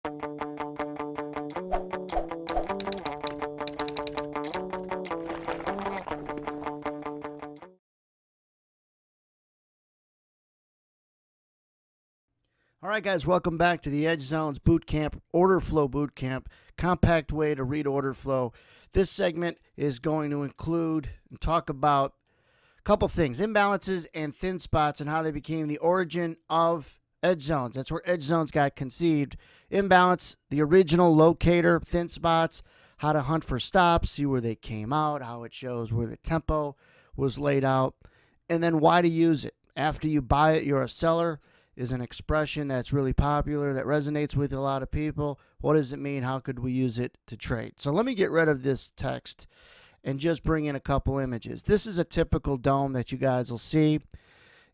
All right, guys, welcome back to the Edge Zones Bootcamp, Order Flow Bootcamp, compact way to read order flow. This segment is going to include and talk about a couple things, imbalances and thin spots and how they became the origin of edge zones. That's where edge zones got conceived. Imbalance, the original locator, thin spots, how to hunt for stops, see where they came out, how it shows where the tempo was laid out, and then why to use it. After you buy it, you're a seller is an expression that's really popular, that resonates with a lot of people. What does it mean? How could we use it to trade? So let me get rid of this text and just bring in a couple images. This is a typical dome that you guys will see.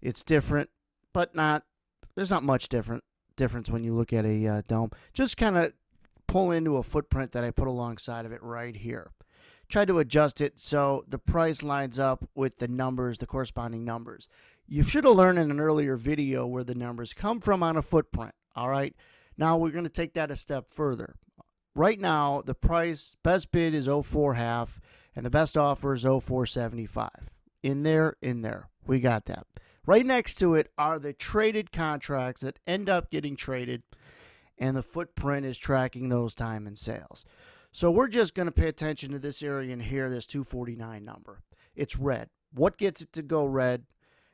It's different, but there's not much difference when you look at a dome. Just kind of pull into a footprint that I put alongside of it right here. Try to adjust it so the price lines up with the numbers, the corresponding numbers. You should have learned in an earlier video where the numbers come from on a footprint. All right. Now we're going to take that a step further. Right now, the price, best bid is 04 half, and the best offer is 0475. In there. We got that. Right next to it are the traded contracts that end up getting traded, and the footprint is tracking those time and sales. So we're just going to pay attention to this area in here, this 249 number. It's red. What gets it to go red?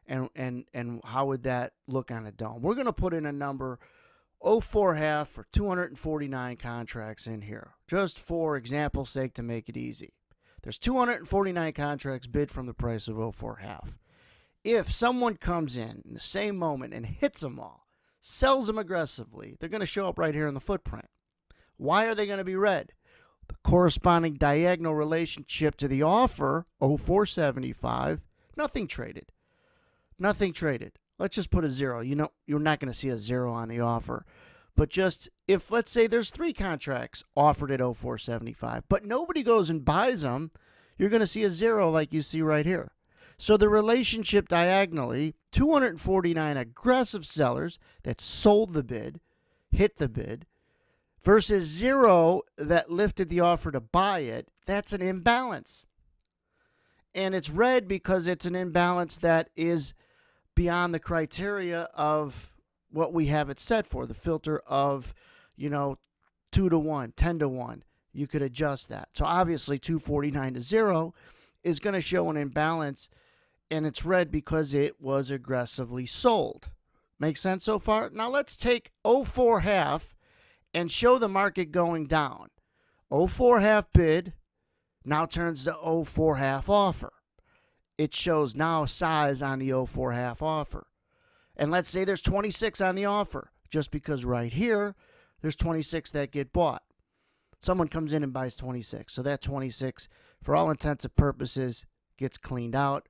And how would that look on a dome? We're going to put in a number 04 half for 249 contracts in here, just for example's sake to make it easy. There's 249 contracts bid from the price of 04 half. If someone comes in the same moment and hits them all, sells them aggressively, they're going to show up right here in the footprint. Why are they going to be red? The corresponding diagonal relationship to the offer, 0475, nothing traded. Nothing traded. Let's just put a 0. You know, you're not going to see a 0 on the offer. But just if, let's say, there's 3 contracts offered at 0475, but nobody goes and buys them, you're going to see a 0 like you see right here. So the relationship diagonally, 249 aggressive sellers that sold the bid, hit the bid, versus 0 that lifted the offer to buy it, that's an imbalance. And it's red because it's an imbalance that is beyond the criteria of what we have it set for, the filter of, 2 to 1, 10 to 1. You could adjust that. So obviously 249 to 0 is going to show an imbalance, and it's red because it was aggressively sold. Make sense so far? Now let's take 04 half and show the market going down. 04 half bid now turns to 04 half offer. It shows now size on the 04 half offer. And let's say there's 26 on the offer, just because right here, there's 26 that get bought. Someone comes in and buys 26. So that 26, for all intents and purposes, gets cleaned out,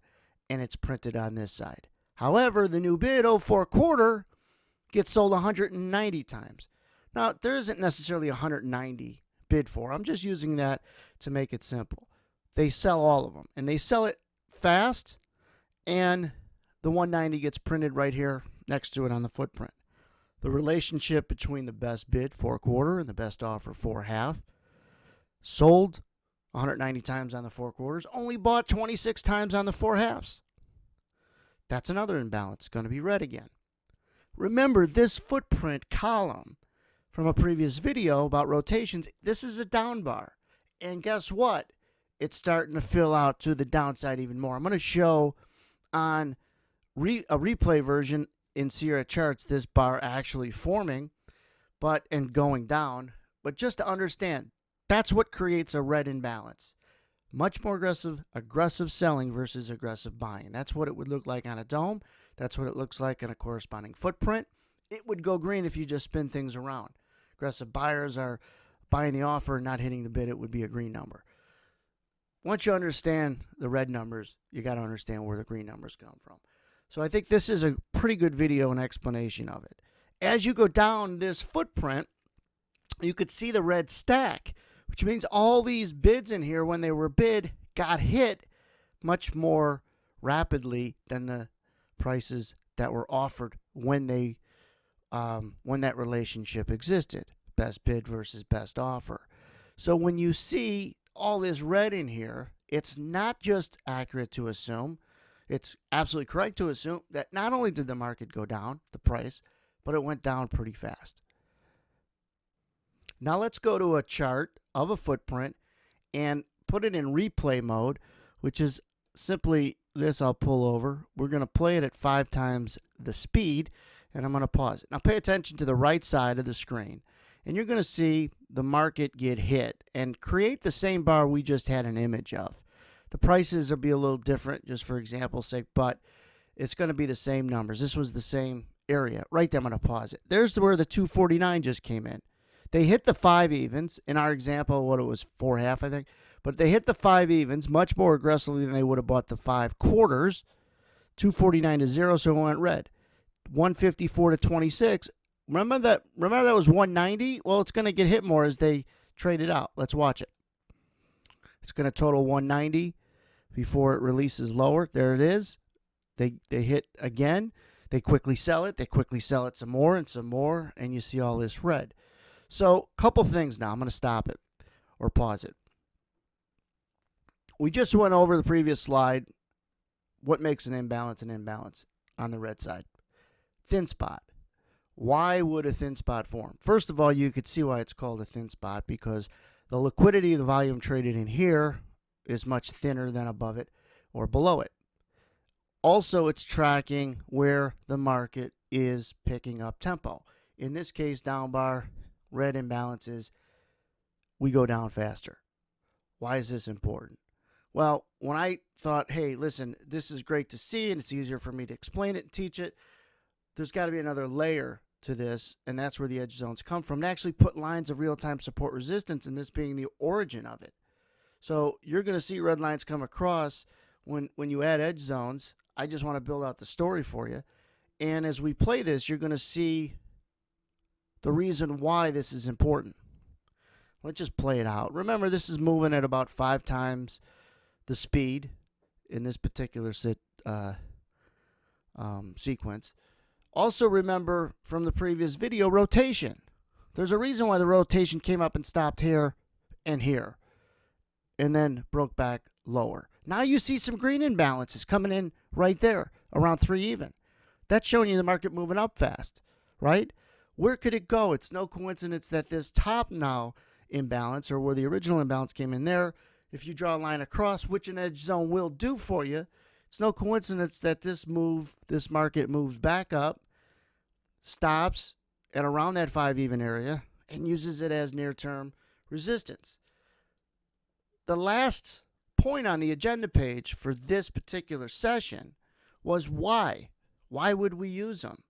and it's printed on this side. However, the new bid, 04 quarter, gets sold 190 times. Now, there isn't necessarily 190 bid for. I'm just using that to make it simple. They sell all of them, and they sell it fast, and the 190 gets printed right here next to it on the footprint. The relationship between the best bid, 4 quarter, and the best offer, 4 half, sold 190 times on the 4 quarters, only bought 26 times on the 4 halves. That's another imbalance, going to be red again. Remember, this footprint column from a previous video about rotations, this is a down bar. And guess what? It's starting to fill out to the downside even more. I'm going to show on a replay version in Sierra charts this bar actually forming and going down. But just to understand, that's what creates a red imbalance. Much more aggressive selling versus aggressive buying. That's what it would look like on a dome. That's what it looks like in a corresponding footprint. It would go green if you just spin things around. Aggressive buyers are buying the offer and not hitting the bid. It would be a green number. Once you understand the red numbers, you got to understand where the green numbers come from. So I think this is a pretty good video and explanation of it. As you go down this footprint, you could see the red stack, which means all these bids in here, when they were bid, got hit much more rapidly than the prices that were offered when that relationship existed. best bid versus best offer. So when you see all this red in here, it's not just accurate to assume, it's absolutely correct to assume that not only did the market go down, the price, but it went down pretty fast. Now let's go to a chart of a footprint and put it in replay mode, which is simply this. I'll pull over. We're going to play it at 5 times the speed, and I'm going to pause it. Now pay attention to the right side of the screen, and you're going to see the market get hit and create the same bar we just had an image of. The prices will be a little different, just for example's sake, but it's going to be the same numbers. This was the same area. Right there, I'm going to pause it. There's where the 249 just came in. They hit the 5 evens. In our example, what it was, 4.5, I think. But they hit the 5 evens much more aggressively than they would have bought the 5 quarters. 249 to 0, so it went red. 154 to 26. Remember that was 190? Well, it's going to get hit more as they trade it out. Let's watch it. It's going to total 190 before it releases lower. There it is. They hit again. They quickly sell it. They quickly sell it some more, and you see all this red. So, a couple things now. I'm going to stop it or pause it. We just went over the previous slide. What makes an imbalance on the red side? Thin spot. Why would a thin spot form? First of all, you could see why it's called a thin spot, because the liquidity of the volume traded in here is much thinner than above it or below it. Also, it's tracking where the market is picking up tempo. In this case, down bar, red imbalances, we go down faster. Why is this important? Well, when I thought, hey, listen, this is great to see and it's easier for me to explain it and teach it, there's got to be another layer to this, and that's where the edge zones come from, to actually put lines of real-time support resistance, and this being the origin of it. So you're going to see red lines come across when you add edge zones. I just want to build out the story for you. And as we play this, you're going to see the reason why this is important. Let's just play it out. Remember, this is moving at about 5 times the speed in this particular sequence. Also remember from the previous video, rotation. There's a reason why the rotation came up and stopped here and here, and then broke back lower. Now you see some green imbalances coming in right there, around 3 even. That's showing you the market moving up fast, right? Where could it go? It's no coincidence that this top now imbalance, or where the original imbalance came in there, if you draw a line across, which an edge zone will do for you, it's no coincidence that this market moves back up, stops at around that 5 even area, and uses it as near-term resistance. The last point on the agenda page for this particular session was why. Why would we use them?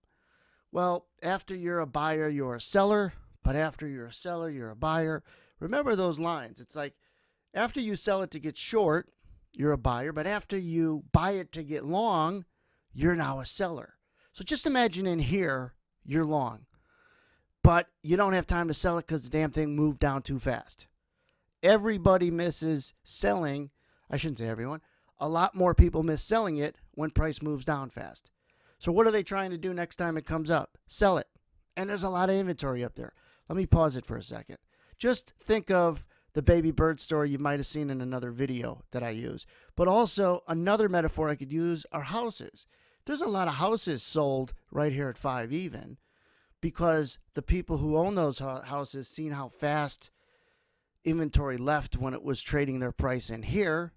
Well, after you're a buyer, you're a seller, but after you're a seller, you're a buyer. Remember those lines. It's like after you sell it to get short, you're a buyer, but after you buy it to get long, you're now a seller. So just imagine in here, you're long, but you don't have time to sell it because the damn thing moved down too fast. Everybody misses selling. I shouldn't say everyone. A lot more people miss selling it when price moves down fast. So what are they trying to do next time it comes up? Sell it. And there's a lot of inventory up there. Let me pause it for a second. Just think of the baby bird story you might have seen in another video that I use. But also another metaphor I could use are houses. There's a lot of houses sold right here at 5 even because the people who own those houses seen how fast inventory left when it was trading their price in here.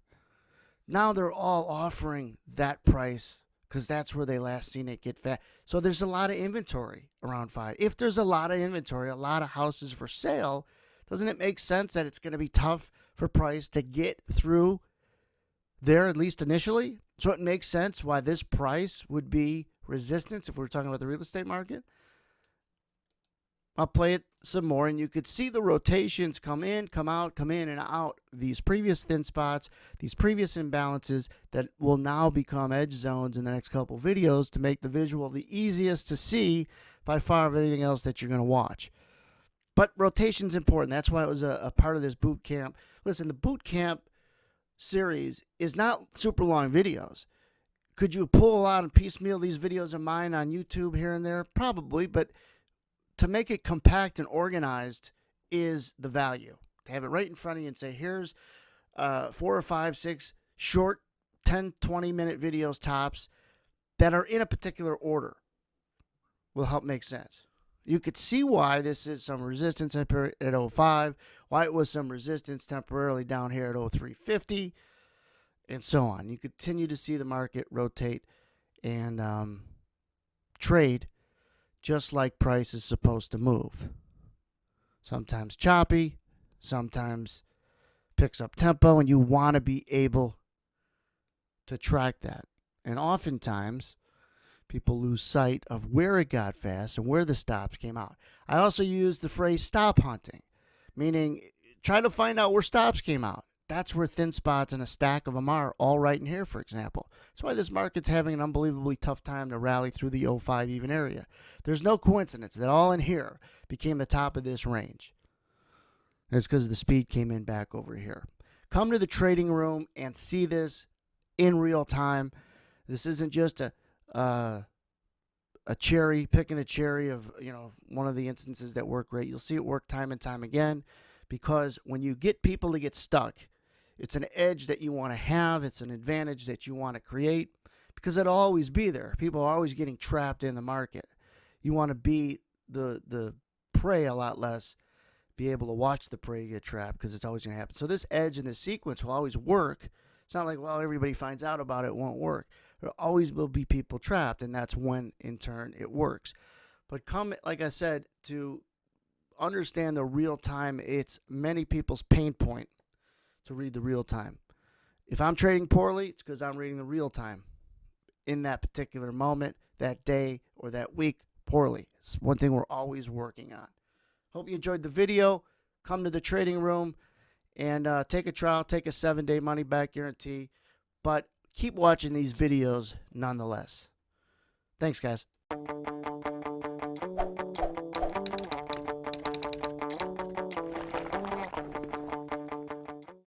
Now they're all offering that price because that's where they last seen it get fast. So there's a lot of inventory around 5. If there's a lot of inventory, a lot of houses for sale, doesn't it make sense that it's going to be tough for price to get through there, at least initially? So it makes sense why this price would be resistance if we're talking about the real estate market. I'll play it some more, and you could see the rotations come in, come out, come in and out. These previous thin spots, these previous imbalances that will now become edge zones in the next couple videos to make the visual the easiest to see by far of anything else that you're going to watch. But rotation's important. That's why it was a part of this boot camp. Listen, the boot camp series is not super long videos. Could you pull out and piecemeal these videos of mine on YouTube here and there? Probably, but to make it compact and organized is the value. To have it right in front of you and say, here's 4 or 5, 6 short 10, 20-minute videos tops that are in a particular order will help make sense. You could see why this is some resistance at 05, why it was some resistance temporarily down here at 0350, and so on. You continue to see the market rotate and trade just like price is supposed to move. Sometimes choppy, sometimes picks up tempo, and you want to be able to track that. And oftentimes, people lose sight of where it got fast and where the stops came out. I also use the phrase stop hunting, meaning try to find out where stops came out. That's where thin spots in a stack of them are, all right in here, for example. That's why this market's having an unbelievably tough time to rally through the 05 even area. There's no coincidence that all in here became the top of this range. It's because the speed came in back over here. Come to the trading room and see this in real time. This isn't just a cherry, picking a cherry of, one of the instances that work great. You'll see it work time and time again, because when you get people to get stuck, it's an edge that you want to have. It's an advantage that you want to create, because it'll always be there. People are always getting trapped in the market. You want to be the prey a lot less, be able to watch the prey get trapped, because it's always going to happen. So this edge and this sequence will always work. It's not like, well, everybody finds out about it, it won't work. There always will be people trapped, and that's when, in turn, it works. But come, like I said, to understand the real time, it's many people's pain point to read the real time. If I'm trading poorly, it's because I'm reading the real time in that particular moment, that day, or that week poorly. It's one thing we're always working on. Hope you enjoyed the video. Come to the trading room and take a trial, take a 7-day money-back guarantee. But keep watching these videos nonetheless. Thanks, guys.